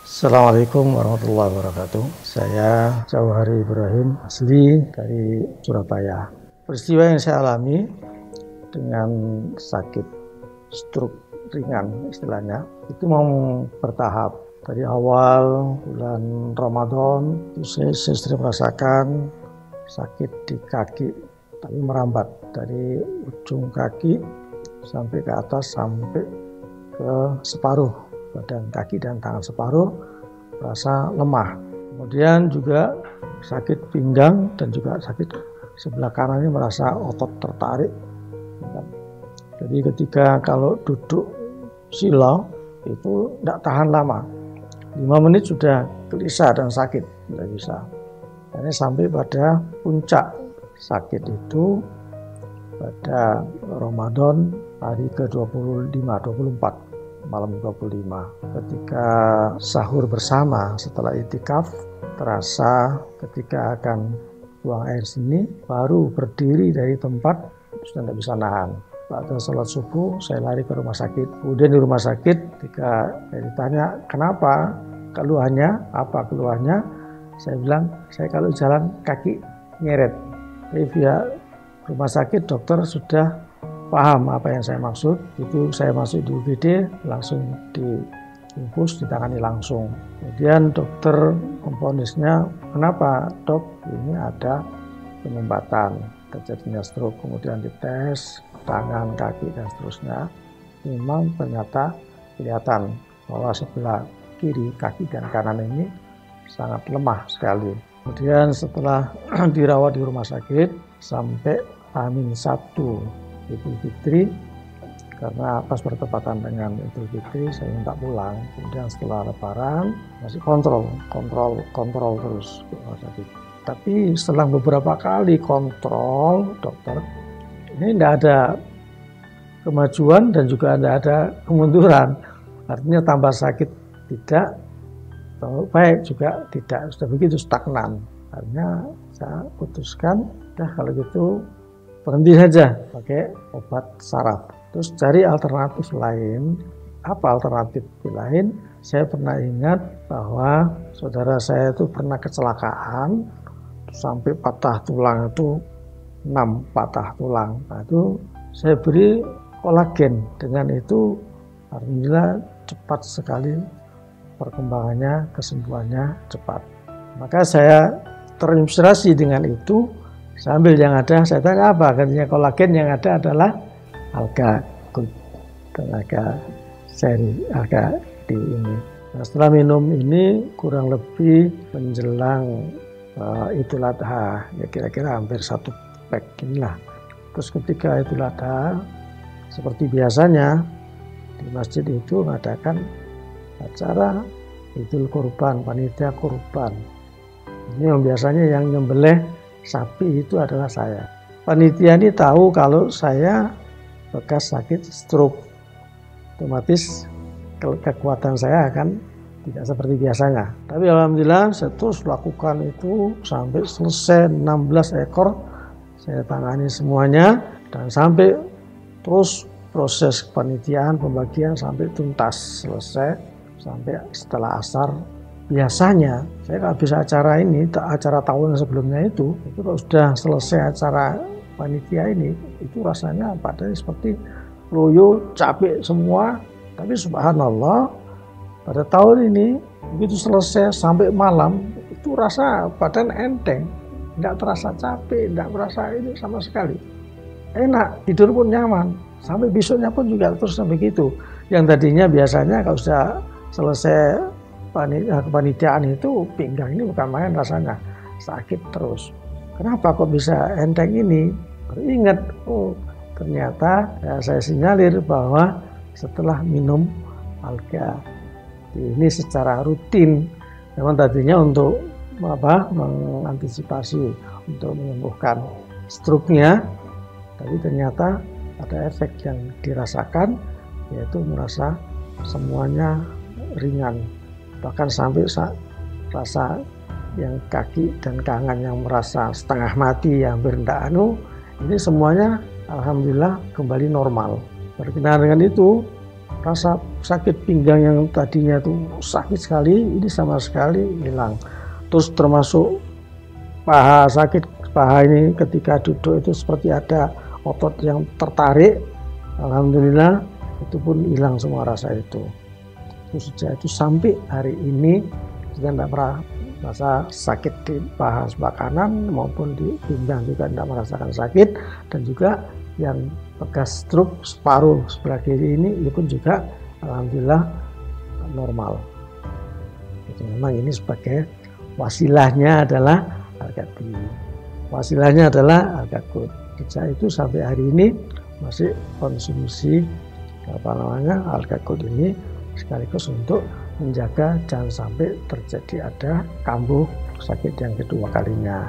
Assalamualaikum warahmatullahi wabarakatuh. Saya Jauhari Ibrahim, asli dari Surabaya. Peristiwa yang saya alami dengan sakit stroke ringan istilahnya, itu mau bertahap. Dari awal bulan Ramadan, saya sering merasakan sakit di kaki, tapi merambat dari ujung kaki sampai ke atas, sampai ke separuh badan kaki dan tangan separuh, rasa lemah. Kemudian juga sakit pinggang dan juga sakit sebelah kanan ini, merasa otot tertarik. Jadi ketika kalau duduk sila itu tidak tahan lama, 5 menit sudah gelisah dan sakit, tidak bisa. Ini sampai pada puncak sakit itu pada Ramadan hari ke-25, 24. Malam 25, ketika sahur bersama setelah itikaf, terasa ketika akan buang air sini, baru berdiri dari tempat sudah tidak bisa nahan. Pada sholat subuh saya lari ke rumah sakit. Kemudian di rumah sakit ketika saya ditanya kenapa, keluhannya apa, keluhannya saya bilang saya kalau jalan kaki nyeret. Tapi via rumah sakit dokter sudah paham apa yang saya maksud. Itu saya masuk di UGD, langsung diinfus, ditangani langsung. Kemudian dokter memvonisnya, kenapa dok, ini ada penyumbatan, terjadinya stroke. Kemudian dites tangan, kaki dan seterusnya, memang ternyata kelihatan bahwa sebelah kiri kaki dan kanan ini sangat lemah sekali. Kemudian setelah dirawat di rumah sakit sampai H-1 Idul Fitri, karena pas bertepatan dengan Idul Fitri saya minta pulang. Kemudian setelah Lebaran masih kontrol terus di rumah sakit. Tapi setelah beberapa kali kontrol dokter, ini tidak ada kemajuan dan juga tidak ada kemunduran. Artinya tambah sakit tidak, tambah baik juga tidak, sudah begitu stagnan. Akhirnya saya putuskan, dah kalau gitu berhenti saja pakai obat saraf. Terus cari alternatif lain. Apa alternatif lain? Saya pernah ingat bahwa saudara saya itu pernah kecelakaan sampai patah tulang, itu 6 patah tulang. Nah, itu saya beri kolagen. Dengan itu alhamdulillah cepat sekali perkembangannya, kesembuhannya cepat. Maka saya terinspirasi dengan itu. Sambil yang ada, saya tanya apa? Katanya kolagen yang ada adalah alga gold dan alga seri, alga di ini. Nah, setelah minum ini kurang lebih menjelang Idul Adha, ya kira-kira hampir 1 pack inilah. Terus ketika Idul Adha, seperti biasanya di masjid itu mengadakan acara Idul Kurban, panitia kurban. Ini yang biasanya yang nyembelih sapi itu adalah saya. Panitia ini tahu kalau saya bekas sakit stroke, otomatis kekuatan saya akan tidak seperti biasanya. Tapi alhamdulillah saya terus lakukan itu sampai selesai 16 ekor saya tangani semuanya, dan sampai terus proses kepanitiaan pembagian sampai tuntas selesai, sampai setelah asar. Biasanya saya kalau bisa acara ini, acara tahun sebelumnya itu kalau sudah selesai acara panitia ini, itu rasanya badan seperti loyo, capek semua. Tapi subhanallah pada tahun ini begitu selesai sampai malam itu rasa badan enteng, tidak terasa capek, tidak merasa ini sama sekali. Enak, tidur pun nyaman, sampai besoknya pun juga terus begitu. Yang tadinya biasanya kalau sudah selesai kepanitiaan itu pinggang ini bukan main, rasanya sakit terus. Kenapa kok bisa enteng ini? Baru ingat, oh ternyata ya, saya sinyalir bahwa setelah minum alga ini secara rutin, memang tadinya untuk mengantisipasi untuk menyembuhkan stroke-nya, tapi ternyata ada efek yang dirasakan, yaitu merasa semuanya ringan. Bahkan sampai rasa yang kaki dan tangan yang merasa setengah mati, yang hampir tidak ini semuanya alhamdulillah kembali normal. Berkenaan dengan itu, rasa sakit pinggang yang tadinya tuh sakit sekali, ini sama sekali hilang. Terus termasuk paha, sakit paha ini ketika duduk itu seperti ada otot yang tertarik, alhamdulillah itu pun hilang semua rasa itu. Terus sejak itu sampai hari ini kita tidak pernah rasa sakit di paha sebelah kanan maupun di pinggang juga tidak merasakan sakit, dan juga yang bekas stroke separuh sebelah kiri ini pun juga alhamdulillah normal. Jadi memang ini sebagai wasilahnya adalah Al-Ghadbi, wasilahnya adalah Al-Ghadkud. Sejak itu sampai hari ini masih konsumsi Al-Ghadkud ini sekaligus untuk menjaga jangan sampai terjadi ada kambuh sakit yang kedua kalinya.